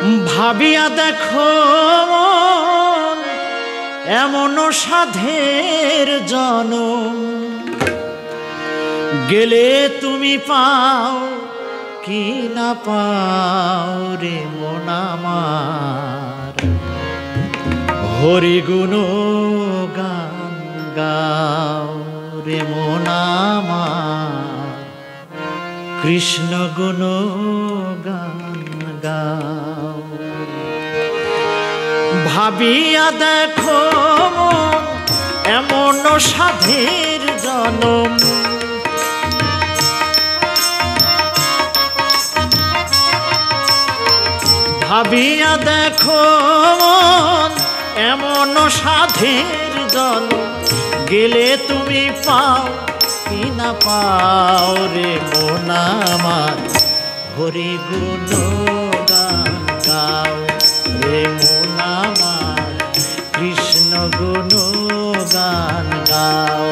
ভাবিয়া দেখো এমন সাধের জনম, গেলে তুমি পাও কি না পাও রে মন আমার। হরি গুণ গান গাও রে মন আমার, কৃষ্ণ গুণ গান গাও। ভাবিয়া দেখো এমন সাধের জনম, ভাবিয়া দেখো এমন সাধের জনম, গেলে তুমি পাও কি না পাও রে মন আমার। হরি গুণ গান গাও রে মন আমার, কৃষ্ণ গুণ গান গাও।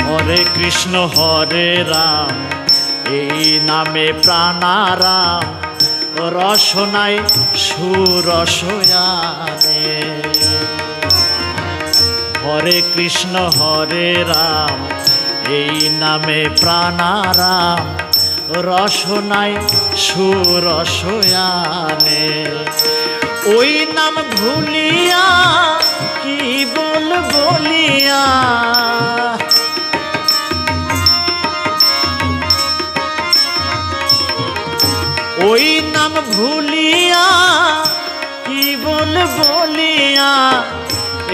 হরে কৃষ্ণ হরে রাম এই নামে প্রাণারাম, রসনায় সুরসয়ানে। হরে কৃষ্ণ হরে রাম এই নামে প্রাণারাম, রসনায় সুরসয়ানে। ওই নাম ভুলিয়া কি বলিয়া, ওই নাম ভুলিয়া কি বলিয়া,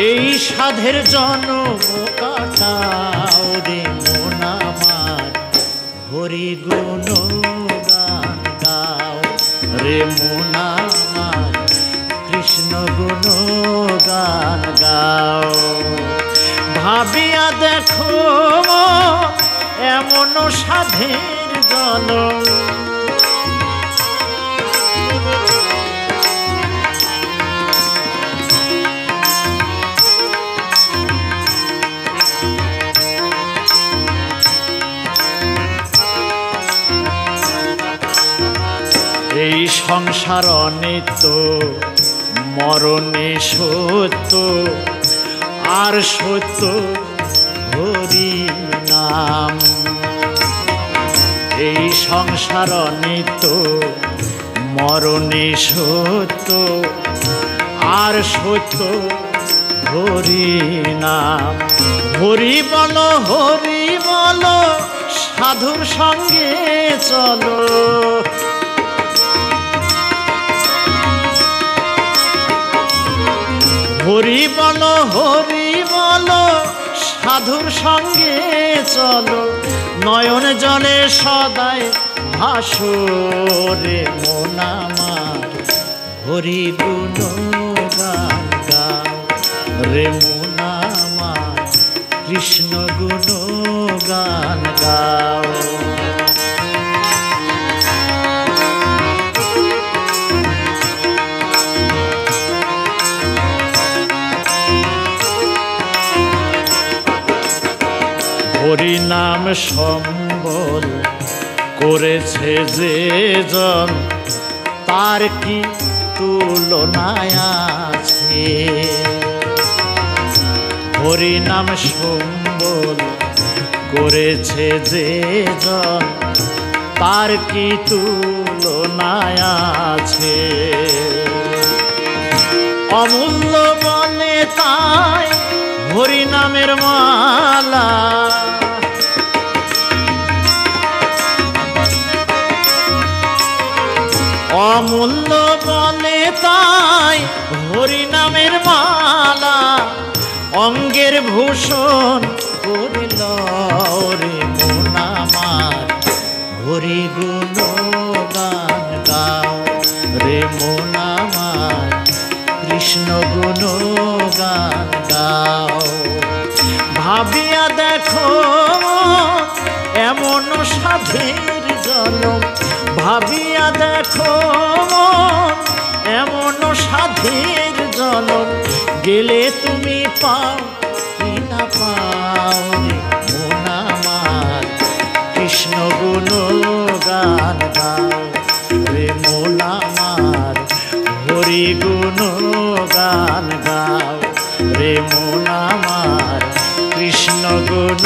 এই সাধের জনম কাটাও রে মন আমার। হরি গুণ গান গাও রে মন আমার, কৃষ্ণ গুণ গান গাও। ভাবিয়া দেখো এমন সাধের জনম, এই সংসার অনিত্য মরণে সত্য, আর সত্য হরি নাম। এই সংসার অনিত্য মরণে সত্য, আর সত্য হরি নাম। হরি বলো সাধুর সঙ্গে চলো, হরি বলো সাধুর সঙ্গে চলো, নয়ন জলে সদাই ভাসো রে মন আমার। হরি গুণ গান গাও রে মন আমার, কৃষ্ণ গুণ গান গাও। হরি নাম সম্বল করেছে যে জন, তার কি তুলনায় আছে। হরি নাম সম্বল করেছে যে জন, তার কি তুলনায় আছে। অমূল্য বলে তাই হরি নামের মালা, অমূল্য বলে তাই হরি নামের মালা, অঙ্গের ভূষণ করিল রে মন আমার। হরি গুণ গান গাও রে মন আমার, কৃষ্ণ গুণ গান গাও। ভাবিয়া দেখো এমন সাধের জনম, ভাবিয়া দেখো এমন সাধের জনম, গেলে তুমি পাও কি না পাও রে মন আমার, কৃষ্ণ গুণ গান গাও রে মন আমার, হরি গুণ গান গাও রে মন আমার, কৃষ্ণ গুণ